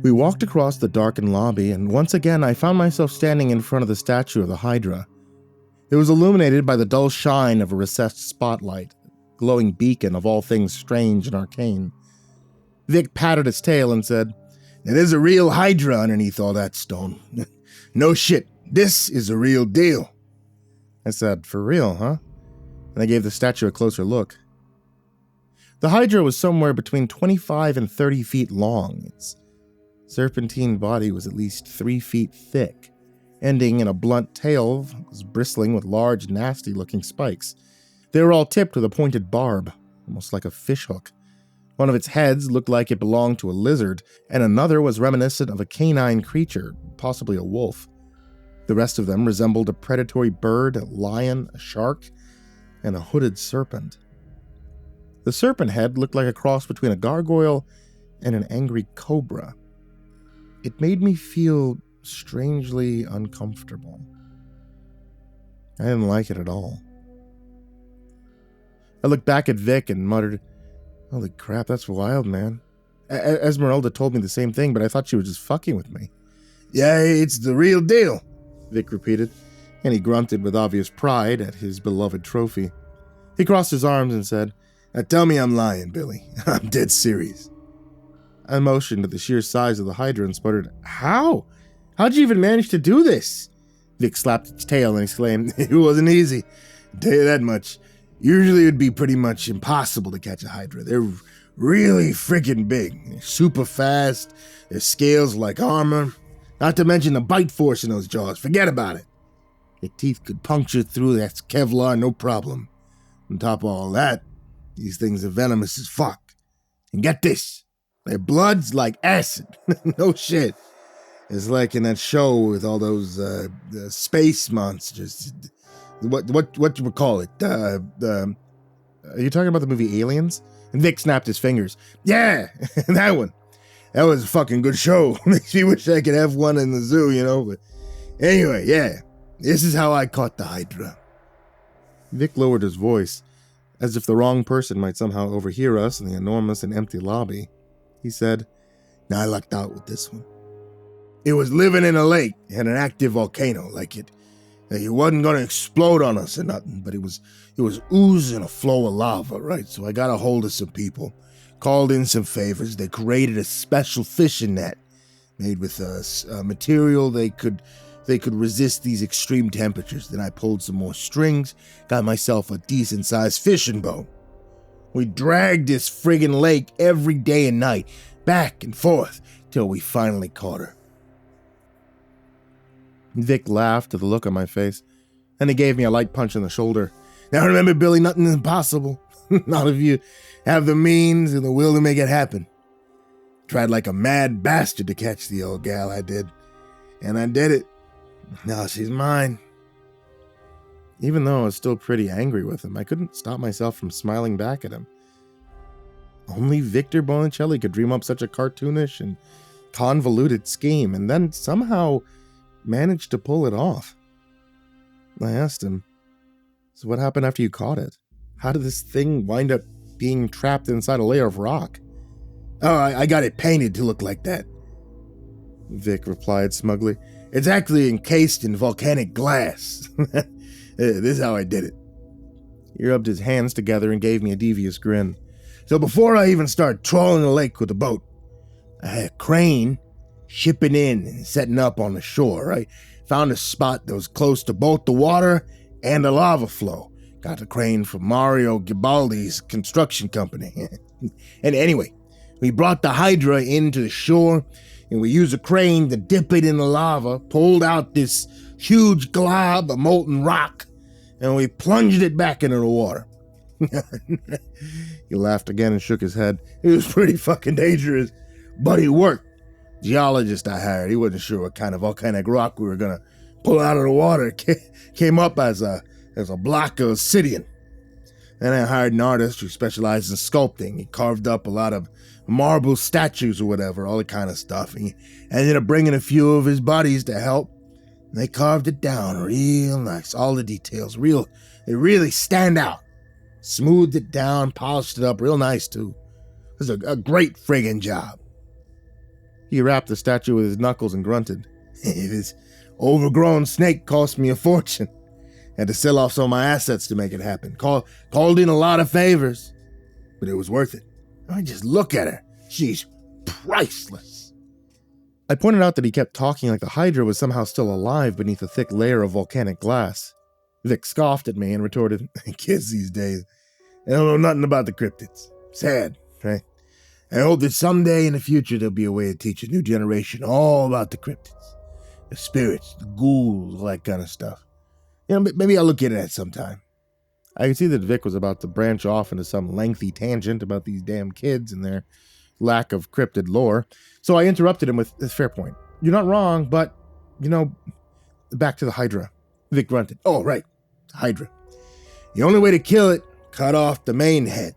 We walked across the darkened lobby, and once again I found myself standing in front of the statue of the Hydra. It was illuminated by the dull shine of a recessed spotlight, a glowing beacon of all things strange and arcane. Vic patted its tail and said, "There's a real Hydra underneath all that stone. No shit, this is a real deal." I said, "For real, huh?" And I gave the statue a closer look. The Hydra was somewhere between 25 and 30 feet long. Its serpentine body was at least 3 feet thick, ending in a blunt tail that was bristling with large, nasty-looking spikes. They were all tipped with a pointed barb, almost like a fishhook. One of its heads looked like it belonged to a lizard, and another was reminiscent of a canine creature, possibly a wolf. The rest of them resembled a predatory bird, a lion, a shark, and a hooded serpent. The serpent head looked like a cross between a gargoyle and an angry cobra. It made me feel strangely uncomfortable. I didn't like it at all. I looked back at Vic and muttered, "Holy crap, that's wild, man." Esmeralda told me the same thing, but I thought she was just fucking with me. "Yeah, it's the real deal," Vic repeated, and he grunted with obvious pride at his beloved trophy. He crossed his arms and said, "Now tell me I'm lying, Billy. I'm dead serious." I motioned at the sheer size of the Hydra and sputtered, "How? How'd you even manage to do this?" Vic slapped its tail and exclaimed, "It wasn't easy. I'll tell you that much. Usually it'd be pretty much impossible to catch a Hydra. They're really freaking big. They're super fast. Their scales like armor. Not to mention the bite force in those jaws. Forget about it. Their teeth could puncture through that Kevlar, no problem. On top of all that, these things are venomous as fuck. And get this. Their blood's like acid." No shit. It's like in that show with all those the space monsters. What you would call it? Are you talking about the movie Aliens? And Vic snapped his fingers. "Yeah, that one. That was a fucking good show. Makes me wish I could have one in the zoo, you know. But anyway, yeah. This is how I caught the Hydra." Vic lowered his voice, as if the wrong person might somehow overhear us in the enormous and empty lobby. He said, "Now I lucked out with this one. It was living in a lake, had an active volcano, like it wasn't gonna explode on us or nothing, but it was oozing a flow of lava, right? So I got a hold of some people, called in some favors. They created a special fishing net made with material they could resist these extreme temperatures. Then I pulled some more strings, got myself a decent-sized fishing boat. We dragged this friggin' lake every day and night, back and forth, till we finally caught her." Vic laughed at the look on my face, and he gave me a light punch in the shoulder. "Now remember, Billy, nothing is impossible. Not if you have the means and the will to make it happen. Tried like a mad bastard to catch the old gal, I did. And I did it. Now she's mine." Even though I was still pretty angry with him, I couldn't stop myself from smiling back at him. Only Victor Bonicelli could dream up such a cartoonish and convoluted scheme, and then somehow managed to pull it off. I asked him, "So what happened after you caught it? How did this thing wind up being trapped inside a layer of rock?" "Oh, I got it painted to look like that," Vic replied smugly. "It's actually encased in volcanic glass. This is how I did it." He rubbed his hands together and gave me a devious grin. "So before I even started trawling the lake with the boat, I had a crane shipping in and setting up on the shore. I found a spot that was close to both the water and the lava flow. Got the crane from Mario Gibaldi's construction company. And anyway, we brought the Hydra into the shore, and we used a crane to dip it in the lava, pulled out this huge glob of molten rock, and we plunged it back into the water." He laughed again and shook his head. "It was pretty fucking dangerous, but it worked. Geologist I hired, he wasn't sure what kind of volcanic rock we were gonna pull out of the water. It came up as a block of obsidian. Then I hired an artist who specialized in sculpting. He carved up a lot of marble statues or whatever, all that kind of stuff. He ended up bringing a few of his buddies to help. And they carved it down real nice. All the details, they really stand out. Smoothed it down, polished it up real nice too. It was a great friggin' job." He rapped the statue with his knuckles and grunted. This overgrown snake cost me a fortune. Had to sell off some of my assets to make it happen. Called in a lot of favors. But it was worth it. I mean, just look at her. She's priceless. I pointed out that he kept talking like the Hydra was somehow still alive beneath a thick layer of volcanic glass. Vic scoffed at me and retorted, kids these days, they don't know nothing about the cryptids. Sad, right? I hope that someday in the future there'll be a way to teach a new generation all about the cryptids. The spirits, the ghouls, all that kind of stuff. You know, maybe I'll look into that sometime. I could see that Vic was about to branch off into some lengthy tangent about these damn kids and their lack of cryptid lore, so I interrupted him with this fair point. You're not wrong, but, back to the Hydra. Vic grunted. Oh, right, Hydra. The only way to kill it, cut off the main head.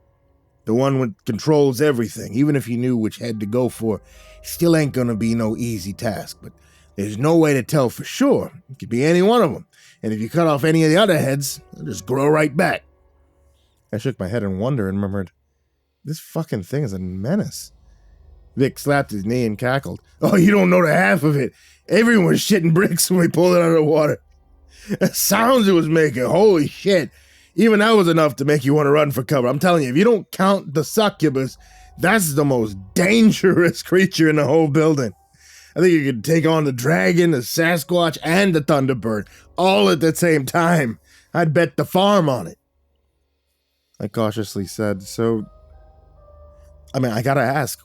The one that controls everything. Even if you knew which head to go for, it still ain't gonna be no easy task, but there's no way to tell for sure. It could be any one of them. And if you cut off any of the other heads, they'll just grow right back. I shook my head in wonder and murmured, this fucking thing is a menace. Vic slapped his knee and cackled. Oh, you don't know the half of it. Everyone was shitting bricks when we pulled it out of the water. The sounds it was making, holy shit. Even that was enough to make you want to run for cover. I'm telling you, if you don't count the succubus, that's the most dangerous creature in the whole building. I think you could take on the dragon, the Sasquatch, and the Thunderbird, all at the same time. I'd bet the farm on it. I cautiously said, I gotta ask,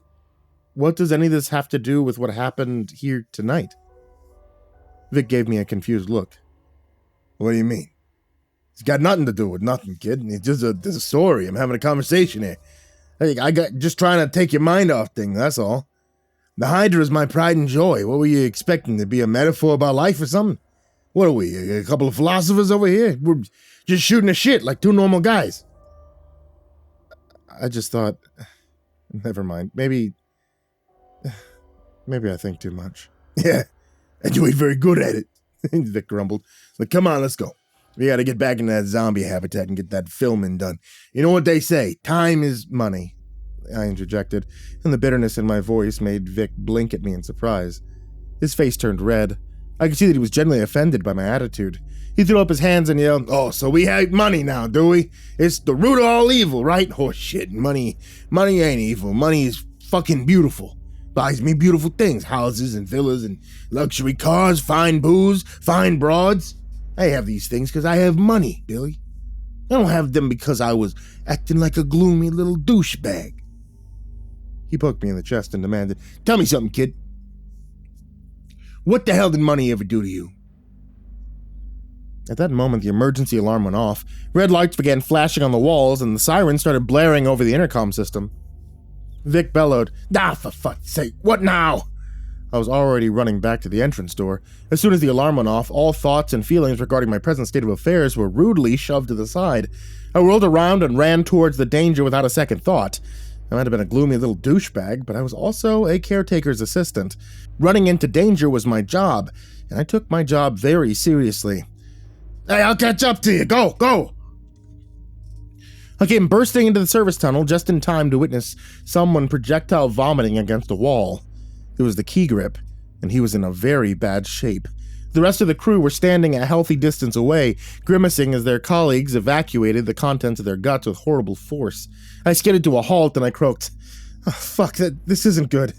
what does any of this have to do with what happened here tonight? Vic gave me a confused look. What do you mean? It's got nothing to do with nothing, kid. It's just there's a story. I'm having a conversation here. I got just trying to take your mind off things, that's all. The Hydra is my pride and joy. What were you expecting, to be a metaphor about life or something? What are we, a couple of philosophers over here? We're just shooting a shit like two normal guys. I just thought, never mind. Maybe I think too much. Yeah, and you ain't very good at it, Vic grumbled. But come on, let's go. We gotta get back into that zombie habitat and get that filming done. You know what they say, time is money. I interjected, and the bitterness in my voice made Vic blink at me in surprise. His face turned red. I could see that he was genuinely offended by my attitude. He threw up his hands and yelled, oh, so we have money now, do we? It's the root of all evil, right? Oh, shit, money ain't evil. Money is fucking beautiful. Buys me beautiful things, houses and villas and luxury cars, fine booze, fine broads. I have these things because I have money, Billy. I don't have them because I was acting like a gloomy little douchebag. He poked me in the chest and demanded, tell me something, kid. What the hell did money ever do to you? At that moment, the emergency alarm went off. Red lights began flashing on the walls, and the siren started blaring over the intercom system. Vic bellowed, for fuck's sake, what now? I was already running back to the entrance door. As soon as the alarm went off, all thoughts and feelings regarding my present state of affairs were rudely shoved to the side. I whirled around and ran towards the danger without a second thought. I might have been a gloomy little douchebag, but I was also a caretaker's assistant. Running into danger was my job, and I took my job very seriously. Hey, I'll catch up to you. Go! I came bursting into the service tunnel just in time to witness someone projectile vomiting against a wall. It was the key grip, and he was in a very bad shape. The rest of the crew were standing a healthy distance away, grimacing as their colleagues evacuated the contents of their guts with horrible force. I skidded to a halt and I croaked, oh, fuck, this isn't good.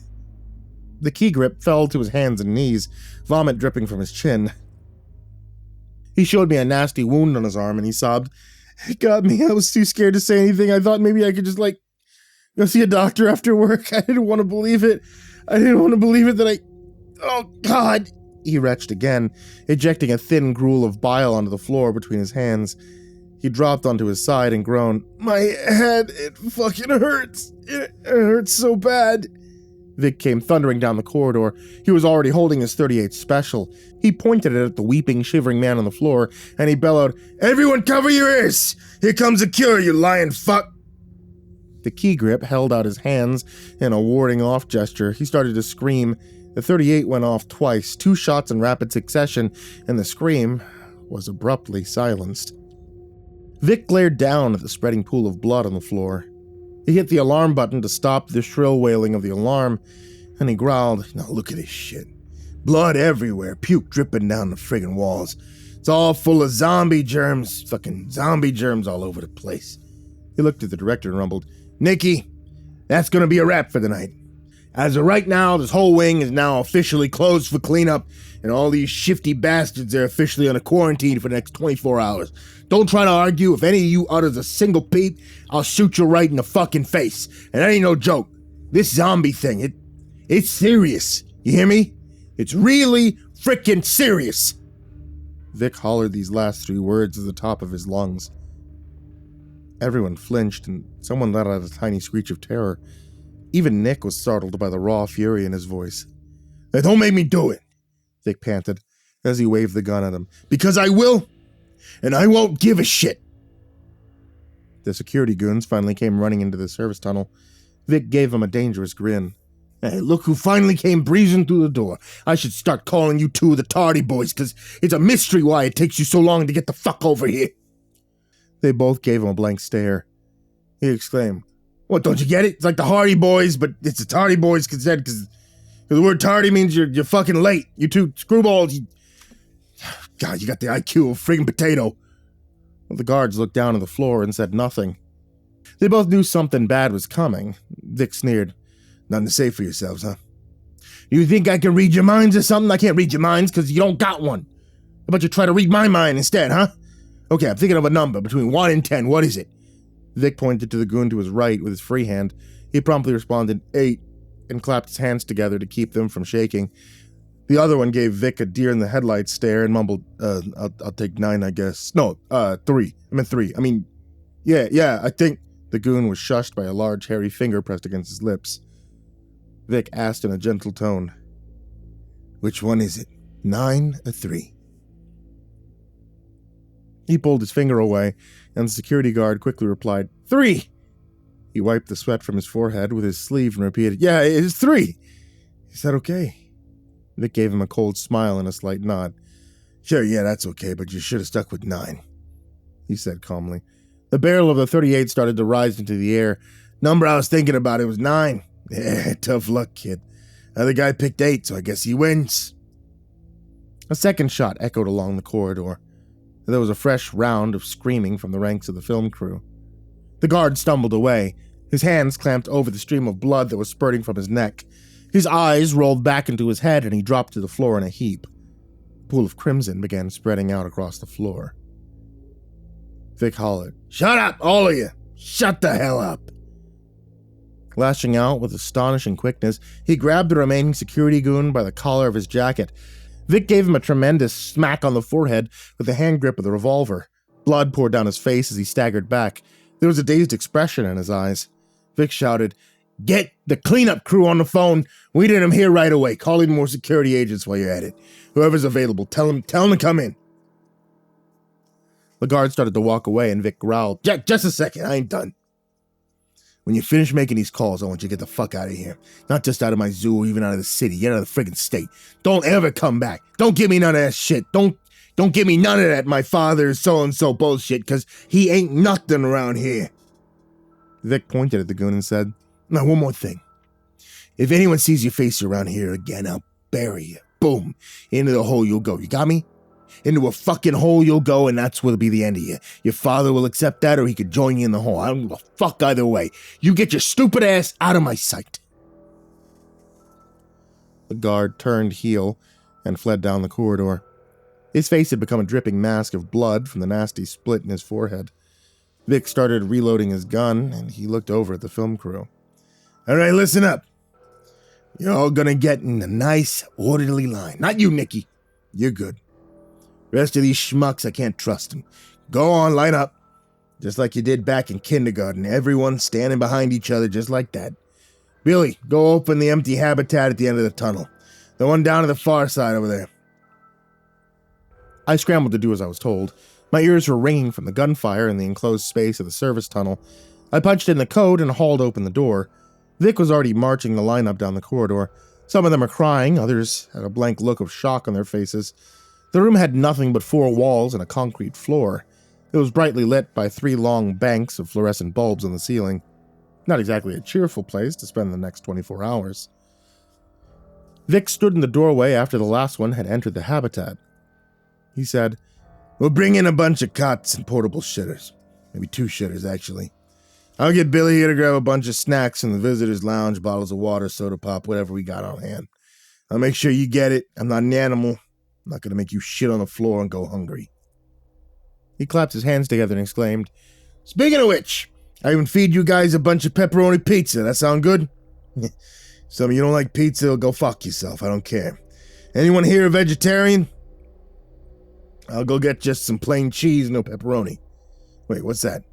The key grip fell to his hands and knees, vomit dripping from his chin. He showed me a nasty wound on his arm and he sobbed, it got me, I was too scared to say anything. I thought maybe I could just, go see a doctor after work. I didn't want to believe it. Oh, God. He retched again, ejecting a thin gruel of bile onto the floor between his hands. He dropped onto his side and groaned, my head, it fucking hurts. It hurts so bad. Vic came thundering down the corridor. He was already holding his .38 special. He pointed it at the weeping, shivering man on the floor, and he bellowed, everyone cover your ears! Here comes a cure, you lying fuck! The key grip held out his hands in a warding off gesture. He started to scream. The .38 went off twice, 2 shots in rapid succession, and the scream was abruptly silenced. Vic glared down at the spreading pool of blood on the floor. He hit the alarm button to stop the shrill wailing of the alarm. and he growled, "Now look at this shit. Blood everywhere, puke dripping down the friggin' walls. It's all full of zombie germs, fucking zombie germs all over the place." He looked at the director and rumbled, "Nikki, that's gonna be a wrap for the night. As of right now, this whole wing is now officially closed for cleanup, and all these shifty bastards are officially on a quarantine for the next 24 hours. Don't try to argue. If any of you utters a single peep, I'll shoot you right in the fucking face. And that ain't no joke. This zombie thing, it's serious. You hear me? It's really frickin' serious." Vic hollered these last 3 words at the top of his lungs. Everyone flinched, and someone let out a tiny screech of terror. Even Nick was startled by the raw fury in his voice. "Now don't make me do it," Vic panted, as he waved the gun at him. "Because I will, and I won't give a shit." The security goons finally came running into the service tunnel. Vic gave him a dangerous grin. "Hey, look who finally came breezing through the door. I should start calling you two of the tardy boys, because it's a mystery why it takes you so long to get the fuck over here." They both gave him a blank stare. He exclaimed, "What, don't you get it? It's like the Hardy Boys, but it's the Tardy Boys instead, because the word tardy means you're fucking late. You two screwballs, God, you got the IQ of a friggin' potato." Well, the guards looked down at the floor and said nothing. They both knew something bad was coming. Vic sneered. "Nothing to say for yourselves, huh? You think I can read your minds or something? I can't read your minds because you don't got one. How about you try to read my mind instead, huh? Okay, I'm thinking of a number between 1 and 10. What is it?" Vic pointed to the goon to his right with his free hand. He promptly responded, 8, and clapped his hands together to keep them from shaking. The other one gave Vic a deer-in-the-headlights stare and mumbled, I'll take 9, I guess. No, 3. I meant 3. I mean, yeah, I think..." The goon was shushed by a large, hairy finger pressed against his lips. Vic asked in a gentle tone, "Which one is it, 9 or 3? He pulled his finger away, and the security guard quickly replied, 3. He wiped the sweat from his forehead with his sleeve and repeated, "Yeah, it's 3. Is that okay?" Vic gave him a cold smile and a slight nod. "Sure, yeah, that's okay, but you should have stuck with 9, he said calmly. The barrel of the .38 started to rise into the air. "Number I was thinking about, it was 9. Yeah, tough luck, kid. Other guy picked 8, so I guess he wins." A second shot echoed along the corridor. There was a fresh round of screaming from the ranks of the film crew. The guard stumbled away. His hands clamped over the stream of blood that was spurting from his neck. His eyes rolled back into his head, and he dropped to the floor in a heap. A pool of crimson began spreading out across the floor. Vic hollered, "Shut up, all of you! Shut the hell up!" Lashing out with astonishing quickness, he grabbed the remaining security goon by the collar of his jacket. Vic gave him a tremendous smack on the forehead with the hand grip of the revolver. Blood poured down his face as he staggered back. There was a dazed expression in his eyes. Vic shouted, "Get the cleanup crew on the phone. We need them here right away. Call in more security agents while you're at it. Whoever's available, tell them to come in." The guard started to walk away, and Vic growled, Just a second, I ain't done. When you finish making these calls, I want you to get the fuck out of here. Not just out of my zoo or even out of the city. Get out of the friggin' state. Don't ever come back. Don't give me none of that shit. Don't give me none of that my father is so-and-so bullshit, because he ain't nothing around here." Vic pointed at the goon and said, "Now, one more thing. If anyone sees your face around here again, I'll bury you. Boom. Into the hole you'll go. You got me? Into a fucking hole you'll go, and that's what'll be the end of you. Your father will accept that, or he could join you in the hole. I don't give a fuck either way. You get your stupid ass out of my sight." The guard turned heel and fled down the corridor. His face had become a dripping mask of blood from the nasty split in his forehead. Vic started reloading his gun, and he looked over at the film crew. "All right, listen up. You're all gonna get in a nice, orderly line. Not you, Nicky. You're good. Rest of these schmucks, I can't trust them. Go on, line up. Just like you did back in kindergarten. Everyone standing behind each other just like that. Billy, go open the empty habitat at the end of the tunnel. The one down to the far side over there." I scrambled to do as I was told. My ears were ringing from the gunfire in the enclosed space of the service tunnel. I punched in the code and hauled open the door. Vic was already marching the lineup down the corridor. Some of them were crying, others had a blank look of shock on their faces. The room had nothing but 4 walls and a concrete floor. It was brightly lit by 3 long banks of fluorescent bulbs on the ceiling. Not exactly a cheerful place to spend the next 24 hours. Vic stood in the doorway after the last one had entered the habitat. He said, "We'll bring in a bunch of cots and portable shitters. Maybe 2 shitters, actually. I'll get Billy here to grab a bunch of snacks from the visitors' lounge, bottles of water, soda pop, whatever we got on hand. I'll make sure you get it. I'm not an animal. I'm not going to make you shit on the floor and go hungry." He clapped his hands together and exclaimed, "Speaking of which, I even feed you guys a bunch of pepperoni pizza. That sound good? Some of you don't like pizza, go fuck yourself. I don't care. Anyone here a vegetarian? I'll go get just some plain cheese, no pepperoni. Wait, what's that?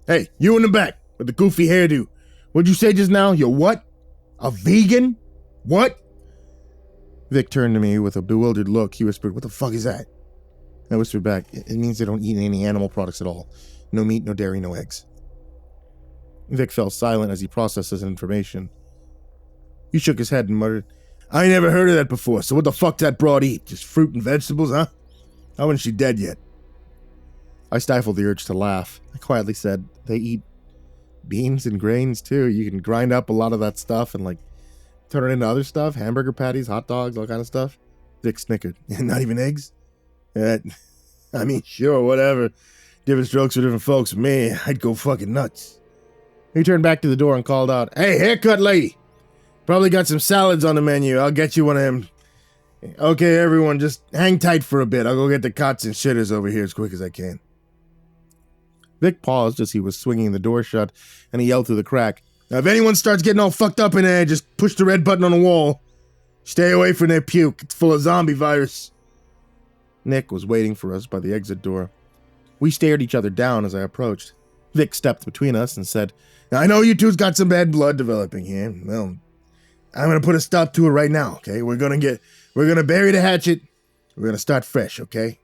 Hey, you in the back with the goofy hairdo. What'd you say just now? You're what? A vegan? What?" Vic turned to me with a bewildered look. He whispered, "What the fuck is that?" I whispered back, "It means they don't eat any animal products at all. No meat, no dairy, no eggs." Vic fell silent as he processed this information. He shook his head and muttered, "I never heard of that before, so what the fuck that broad eat? Just fruit and vegetables, huh? How isn't she dead yet?" I stifled the urge to laugh. I quietly said, "They eat beans and grains too. You can grind up a lot of that stuff and turn it into other stuff, hamburger patties, hot dogs, all kind of stuff." Vic snickered. "Not even eggs?" I mean, sure, whatever. Different strokes for different folks. For me, I'd go fucking nuts." He turned back to the door and called out, "Hey, haircut lady! Probably got some salads on the menu. I'll get you one of them. Okay, everyone, just hang tight for a bit. I'll go get the cots and shitters over here as quick as I can." Vic paused as he was swinging the door shut, and he yelled through the crack, "Now, if anyone starts getting all fucked up in there, just push the red button on the wall. Stay away from their puke. It's full of zombie virus." Nick was waiting for us by the exit door. We stared each other down as I approached. Vic stepped between us and said, "I know you two's got some bad blood developing here. Well, I'm gonna put a stop to it right now, okay? We're gonna bury the hatchet. We're gonna start fresh, okay?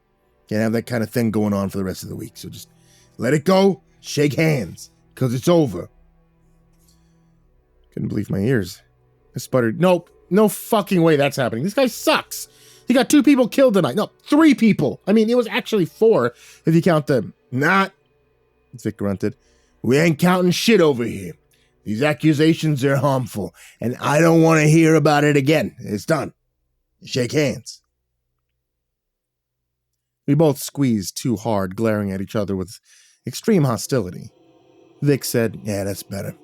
Can't have that kind of thing going on for the rest of the week, so just let it go, shake hands, 'cause it's over." Couldn't believe my ears. I sputtered, "Nope, no fucking way that's happening. This guy sucks. He got 2 people killed tonight. No, 3 people. I mean, it was actually 4 if you count them." "Not," Vic grunted. "We ain't counting shit over here. These accusations are harmful, and I don't want to hear about it again. It's done. Shake hands." We both squeezed too hard, glaring at each other with extreme hostility. Vic said, "Yeah, that's better.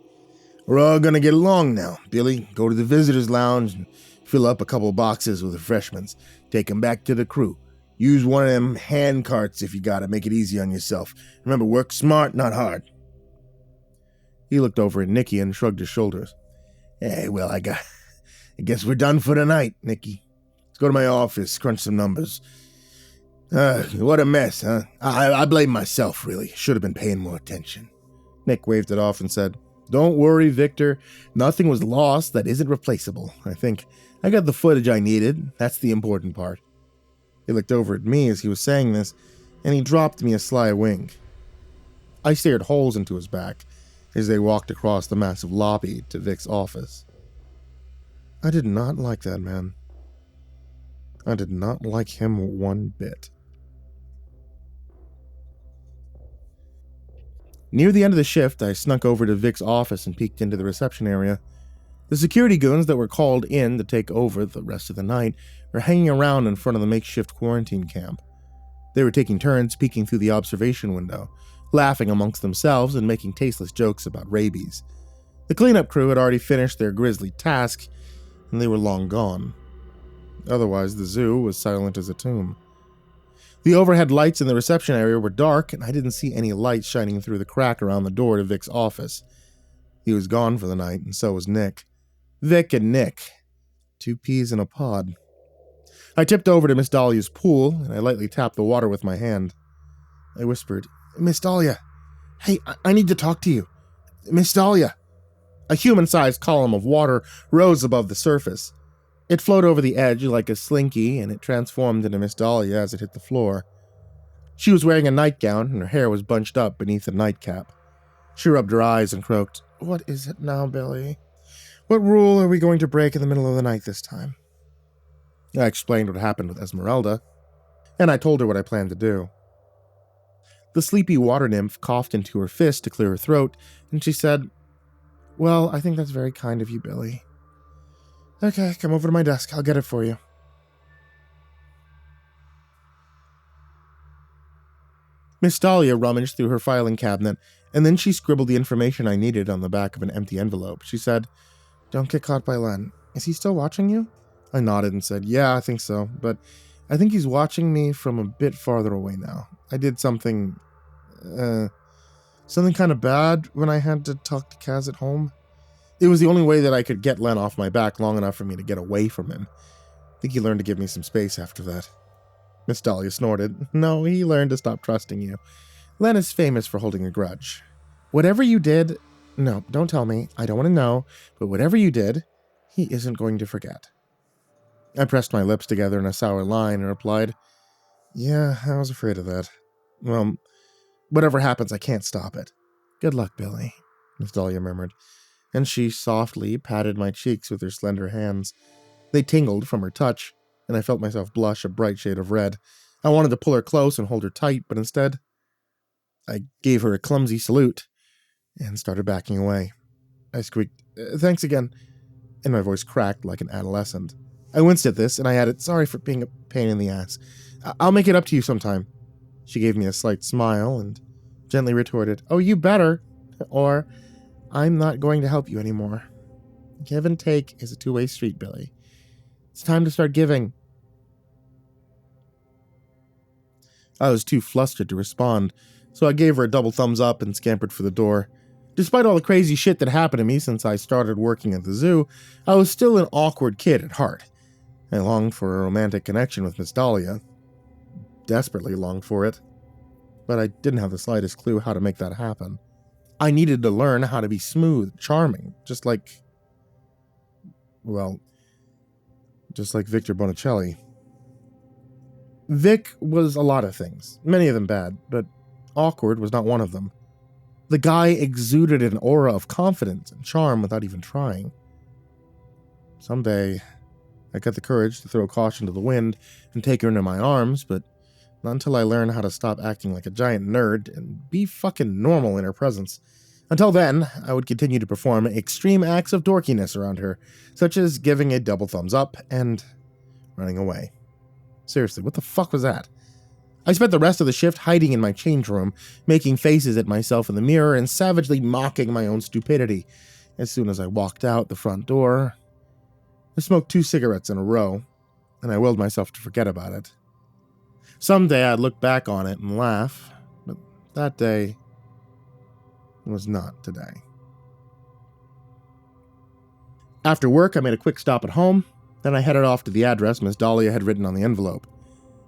We're all gonna get along now. Billy, go to the visitors' lounge and fill up a couple boxes with refreshments. Take them back to the crew. Use one of them hand carts if you got it. Make it easy on yourself. Remember, work smart, not hard." He looked over at Nicky and shrugged his shoulders. "Hey, well, I guess we're done for the night, Nicky. Let's go to my office, crunch some numbers. What a mess, huh? I blame myself, really. Should have been paying more attention." Nick waved it off and said, "Don't worry, Victor. Nothing was lost that isn't replaceable. I think I got the footage I needed. That's the important part." He looked over at me as he was saying this, and he dropped me a sly wink. I stared holes into his back as they walked across the massive lobby to Vic's office. I did not like that man. I did not like him one bit. Near the end of the shift, I snuck over to Vic's office and peeked into the reception area. The security goons that were called in to take over the rest of the night were hanging around in front of the makeshift quarantine camp. They were taking turns peeking through the observation window, laughing amongst themselves and making tasteless jokes about rabies. The cleanup crew had already finished their grisly task, and they were long gone. Otherwise, the zoo was silent as a tomb. The overhead lights in the reception area were dark, and I didn't see any light shining through the crack around the door to Vic's office. He was gone for the night, and so was Nick. Vic and Nick. 2 peas in a pod. I tipped over to Miss Dahlia's pool, and I lightly tapped the water with my hand. I whispered, "Miss Dahlia, hey, I need to talk to you. Miss Dahlia." A human-sized column of water rose above the surface. It flowed over the edge like a slinky, and it transformed into Miss Dahlia as it hit the floor. She was wearing a nightgown, and her hair was bunched up beneath a nightcap. She rubbed her eyes and croaked, "What is it now, Billy? What rule are we going to break in the middle of the night this time?" I explained what happened with Esmeralda, and I told her what I planned to do. The sleepy water nymph coughed into her fist to clear her throat, and she said, "Well, I think that's very kind of you, Billy. Okay, come over to my desk. I'll get it for you. Miss Dahlia rummaged through her filing cabinet, and then she scribbled the information I needed on the back of an empty envelope. She said, "Don't get caught by Len. Is he still watching you?" I nodded and said, "Yeah, I think so, but I think he's watching me from a bit farther away now. I did something kind of bad when I had to talk to Kaz at home. It was the only way that I could get Len off my back long enough for me to get away from him. I think he learned to give me some space after that." Miss Dahlia snorted. "No, he learned to stop trusting you. Len is famous for holding a grudge. Whatever you did... No, don't tell me. I don't want to know. But whatever you did, he isn't going to forget." I pressed my lips together in a sour line and replied, "Yeah, I was afraid of that. Well, whatever happens, I can't stop it. Good luck, Billy," Miss Dahlia murmured, and she softly patted my cheeks with her slender hands. They tingled from her touch, and I felt myself blush a bright shade of red. I wanted to pull her close and hold her tight, but instead, I gave her a clumsy salute and started backing away. I squeaked, "Thanks again," and my voice cracked like an adolescent. I winced at this, and I added, "Sorry for being a pain in the ass. I'll make it up to you sometime." She gave me a slight smile and gently retorted, "Oh, you better, or I'm not going to help you anymore. Give and take is a two-way street, Billy. It's time to start giving." I was too flustered to respond, so I gave her a double thumbs up and scampered for the door. Despite all the crazy shit that happened to me since I started working at the zoo, I was still an awkward kid at heart. I longed for a romantic connection with Miss Dahlia. Desperately longed for it. But I didn't have the slightest clue how to make that happen. I needed to learn how to be smooth, charming, just like Victor Bonicelli. Vic was a lot of things, many of them bad, but awkward was not one of them. The guy exuded an aura of confidence and charm without even trying. Someday, I got the courage to throw caution to the wind and take her into my arms, but not until I learned how to stop acting like a giant nerd and be fucking normal in her presence. Until then, I would continue to perform extreme acts of dorkiness around her, such as giving a double thumbs up and running away. Seriously, what the fuck was that? I spent the rest of the shift hiding in my change room, making faces at myself in the mirror and savagely mocking my own stupidity. As soon as I walked out the front door, I smoked 2 cigarettes in a row, and I willed myself to forget about it. Someday I'd look back on it and laugh, but that day was not today. After work, I made a quick stop at home, then I headed off to the address Miss Dahlia had written on the envelope.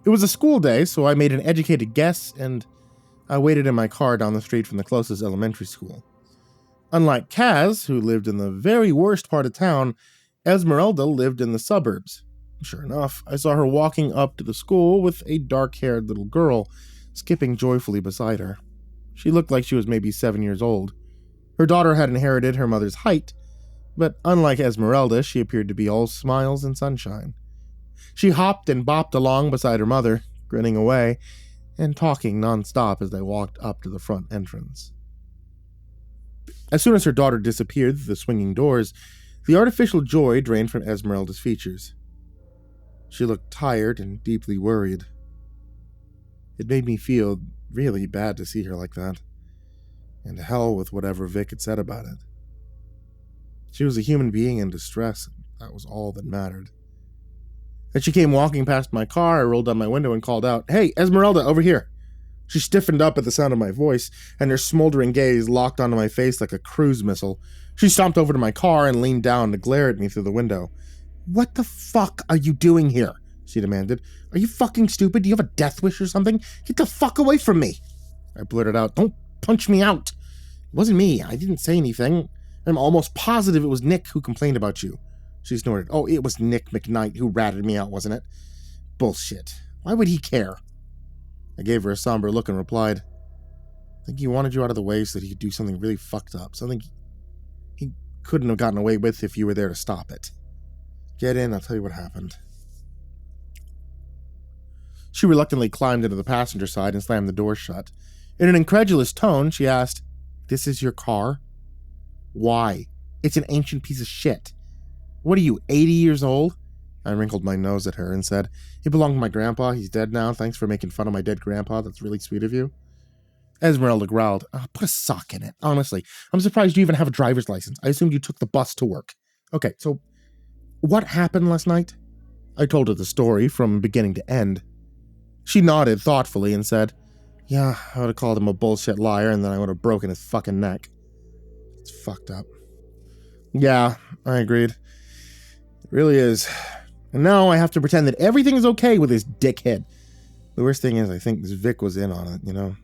It was a school day, so I made an educated guess, and I waited in my car down the street from the closest elementary school. Unlike Kaz, who lived in the very worst part of town, Esmeralda lived in the suburbs. Sure enough, I saw her walking up to the school with a dark-haired little girl, skipping joyfully beside her. She looked like she was maybe 7 years old. Her daughter had inherited her mother's height, but unlike Esmeralda, she appeared to be all smiles and sunshine. She hopped and bopped along beside her mother, grinning away, and talking nonstop as they walked up to the front entrance. As soon as her daughter disappeared through the swinging doors, the artificial joy drained from Esmeralda's features. She looked tired and deeply worried. It made me feel really bad to see her like that, and to hell with whatever Vic had said about it. She was a human being in distress, and that was all that mattered. As she came walking past my car, I rolled down my window and called out, "Hey, Esmeralda, over here!" She stiffened up at the sound of my voice, and her smoldering gaze locked onto my face like a cruise missile. She stomped over to my car and leaned down to glare at me through the window. "What the fuck are you doing here?" she demanded. "Are you fucking stupid? Do you have a death wish or something? Get the fuck away from me!" I blurted out, "Don't punch me out. It wasn't me. I didn't say anything. I'm almost positive it was Nick who complained about you." She snorted. "Oh, it was Nick McKnight who ratted me out, wasn't it?" "Bullshit. Why would he care?" I gave her a somber look and replied, "I think he wanted you out of the way so that he could do something really fucked up, something he couldn't have gotten away with if you were there to stop it. Get in, I'll tell you what happened." She reluctantly climbed into the passenger side and slammed the door shut. In an incredulous tone, she asked, "This is your car?" "Why? It's an ancient piece of shit." What are you, 80 years old? I wrinkled my nose at her and said, he belonged to my grandpa. He's dead now. Thanks for making fun of my dead grandpa. That's really sweet of you. Esmeralda growled, put a sock in it. Honestly, I'm surprised you even have a driver's license. I assumed you took the bus to work. Okay, so what happened last night? I told her the story from beginning to end. She nodded thoughtfully and said, yeah, I would have called him a bullshit liar and then I would have broken his fucking neck. It's fucked up. Yeah, I agreed. It really is. And now I have to pretend that everything is okay with this dickhead. The worst thing is I think this Vic was in on it, you know?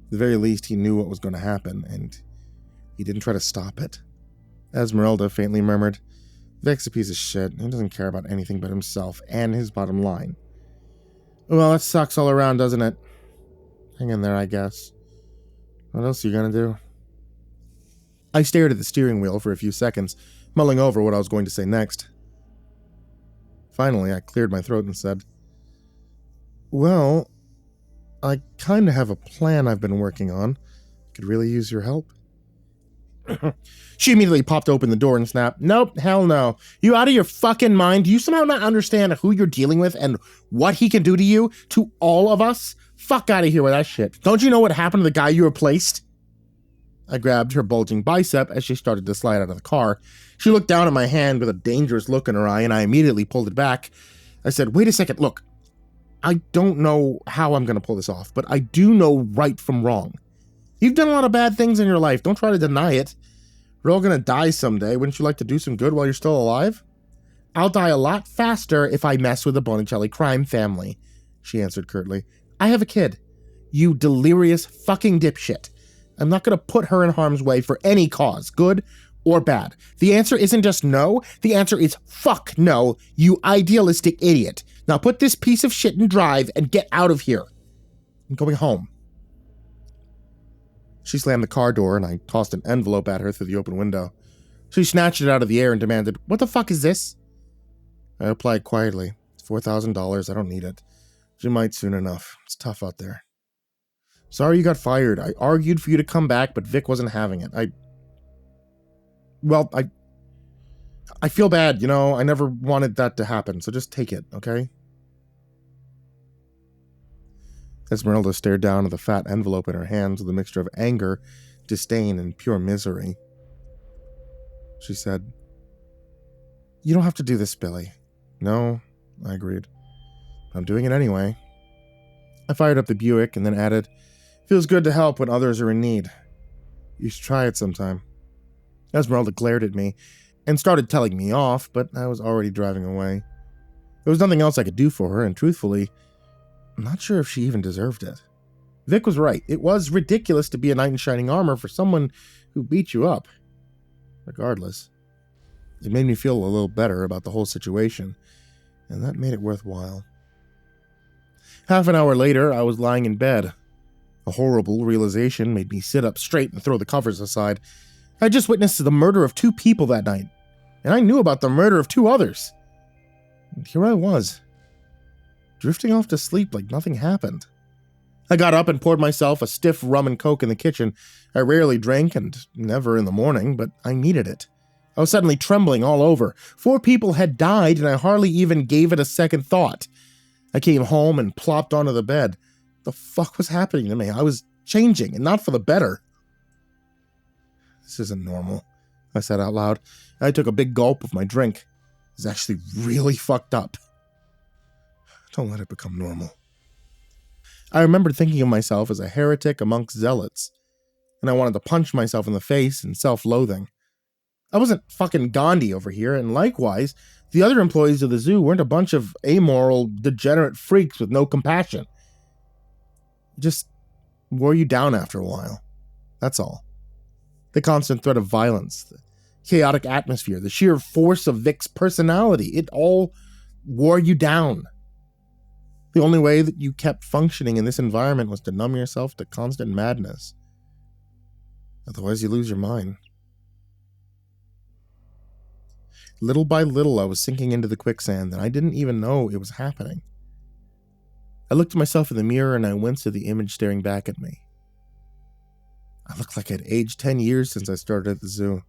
At the very least, he knew what was going to happen, and he didn't try to stop it. Esmeralda faintly murmured, Vic's a piece of shit. He doesn't care about anything but himself and his bottom line. Well, that sucks all around, doesn't it? Hang in there, I guess. What else are you gonna do? I stared at the steering wheel for a few seconds, mulling over what I was going to say next. Finally, I cleared my throat and said, well, I kind of have a plan I've been working on. Could really use your help. She immediately popped open the door and snapped, nope, hell no. You out of your fucking mind? Do you somehow not understand who you're dealing with and what he can do to you? To all of us? Fuck out of here with that shit. Don't you know what happened to the guy you replaced? I grabbed her bulging bicep as she started to slide out of the car. She looked down at my hand with a dangerous look in her eye, and I immediately pulled it back. I said, wait a second, look. I don't know how I'm going to pull this off, but I do know right from wrong. You've done a lot of bad things in your life. Don't try to deny it. We're all going to die someday. Wouldn't you like to do some good while you're still alive? I'll die a lot faster if I mess with the Bonicelli crime family, she answered curtly. I have a kid. You delirious fucking dipshit. I'm not going to put her in harm's way for any cause, good or bad. The answer isn't just no. The answer is fuck no, you idealistic idiot. Now put this piece of shit in drive and get out of here. I'm going home. She slammed the car door and I tossed an envelope at her through the open window. She snatched it out of the air and demanded, what the fuck is this? I replied quietly, it's $4,000, I don't need it. She might soon enough. It's tough out there. Sorry you got fired. I argued for you to come back, but Vic wasn't having it. I feel bad, you know, I never wanted that to happen, so just take it, okay? Esmeralda stared down at the fat envelope in her hands with a mixture of anger, disdain, and pure misery. She said, you don't have to do this, Billy. No, I agreed. I'm doing it anyway. I fired up the Buick and then added, feels good to help when others are in need. You should try it sometime. Esmeralda glared at me and started telling me off, but I was already driving away. There was nothing else I could do for her, and truthfully, I'm not sure if she even deserved it. Vic was right. It was ridiculous to be a knight in shining armor for someone who beat you up. Regardless, it made me feel a little better about the whole situation, and that made it worthwhile. Half an hour later, I was lying in bed. A horrible realization made me sit up straight and throw the covers aside. I had just witnessed the murder of 2 people that night, and I knew about the murder of 2 others. And here I was, drifting off to sleep like nothing happened. I got up and poured myself a stiff rum and coke in the kitchen. I rarely drank, and never in the morning, but I needed it. I was suddenly trembling all over. 4 people had died, and I hardly even gave it a second thought. I came home and plopped onto the bed. The fuck was happening to me? I was changing, and not for the better. This isn't normal, I said out loud. I took a big gulp of my drink. It's actually really fucked up. Don't let it become normal. I remembered thinking of myself as a heretic amongst zealots, and I wanted to punch myself in the face in self-loathing. I wasn't fucking Gandhi over here, and likewise, the other employees of the zoo weren't a bunch of amoral, degenerate freaks with no compassion. It just wore you down after a while. That's all. The constant threat of violence, the chaotic atmosphere, the sheer force of Vic's personality, it all wore you down. The only way that you kept functioning in this environment was to numb yourself to constant madness. Otherwise, you lose your mind. Little by little, I was sinking into the quicksand, and I didn't even know it was happening. I looked at myself in the mirror, and I winced at the image staring back at me. I looked like I'd aged 10 years since I started at the zoo.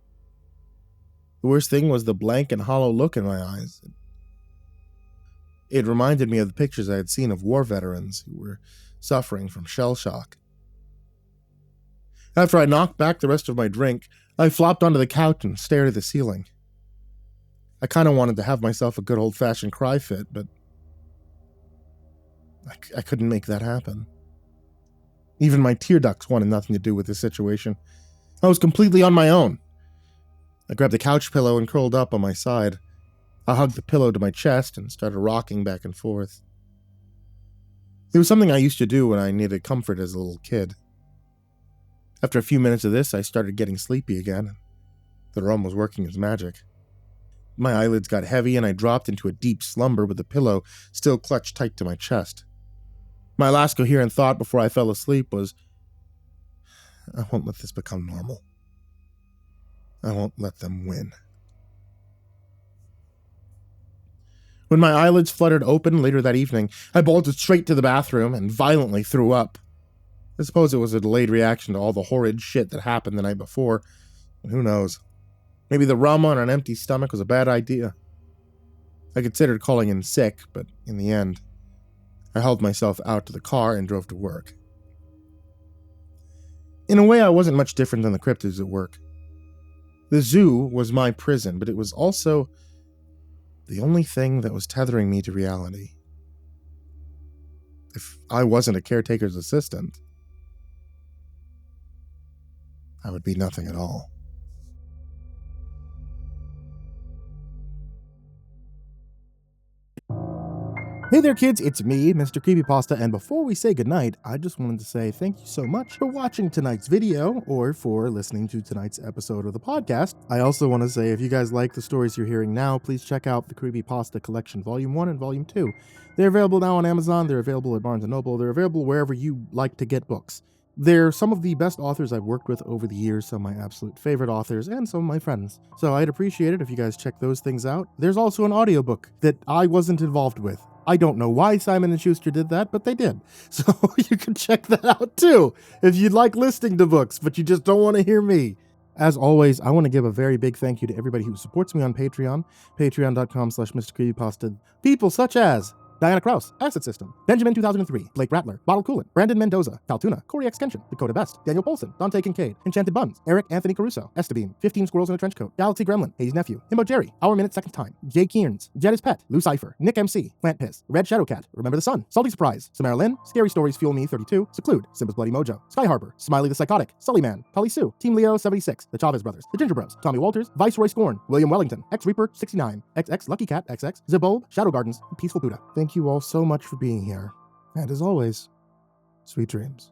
The worst thing was the blank and hollow look in my eyes. It reminded me of the pictures I had seen of war veterans who were suffering from shell shock. After I knocked back the rest of my drink, I flopped onto the couch and stared at the ceiling. I kind of wanted to have myself a good old-fashioned cry fit, but I couldn't make that happen. Even my tear ducts wanted nothing to do with this situation. I was completely on my own. I grabbed the couch pillow and curled up on my side. I hugged the pillow to my chest and started rocking back and forth. It was something I used to do when I needed comfort as a little kid. After a few minutes of this, I started getting sleepy again. The rum was working its magic. My eyelids got heavy and I dropped into a deep slumber with the pillow still clutched tight to my chest. My last coherent thought before I fell asleep was, I won't let this become normal. I won't let them win. When my eyelids fluttered open later that evening, I bolted straight to the bathroom and violently threw up. I suppose it was a delayed reaction to all the horrid shit that happened the night before. And who knows? Maybe the rum on an empty stomach was a bad idea. I considered calling in sick, but in the end, I hauled myself out to the car and drove to work. In a way, I wasn't much different than the cryptids at work. The zoo was my prison, but it was also the only thing that was tethering me to reality. If I wasn't a caretaker's assistant, I would be nothing at all. Hey there kids, it's me, MrCreepyPasta, and before we say goodnight, I just wanted to say thank you so much for watching tonight's video, or for listening to tonight's episode of the podcast. I also want to say if you guys like the stories you're hearing now, please check out the Creepypasta Collection Volume 1 and Volume 2. They're available now on Amazon, they're available at Barnes & Noble, they're available wherever you like to get books. They're some of the best authors I've worked with over the years, some of my absolute favorite authors, and some of my friends. So I'd appreciate it if you guys check those things out. There's also an audiobook that I wasn't involved with. I don't know why Simon & Schuster did that, but they did. So you can check that out too, if you'd like listening to books, but you just don't want to hear me. As always, I want to give a very big thank you to everybody who supports me on Patreon, patreon.com/MrCreepyPasta. People such as Diana Kraus, AcidSystem, Benjamin 2003, Blake Rattler, Bottle Coolin, Brandon Mendoza, Caltuna, CoryxKenshin, Dakota Best, Daniel Poulsen, Dante Kinkade, Enchanted Buns, Eric Anthony Caruso, Estebean, 15 Squirrels in a Trench Coat, Galaxy Gremlin, Hayes Nephew, Himbo Jerry, Our Minute Second Time, Jay Kearns, Jedis Pet, Lou Cypher, Nick MC, Plant Piss, Red Shadowcat, Remember the Sun, Salty Surprise, Samara Lynn, Scary Stories Fuel Me 32, Seclude, Simba's Bloody Mojo, Sky Harbor, Smiley the Psychotic, Sully Man, Polly Sue, Team Leo 76, The Chavez Brothers, The Ginger Bros, Tommy Walters, Viceroy Scorn, William Wellington, X Reaper 69, XX Lucky Cat XX, Zebulb, Shadow Gardens, and Peaceful Buddha. Thank you all so much for being here. And as always, sweet dreams.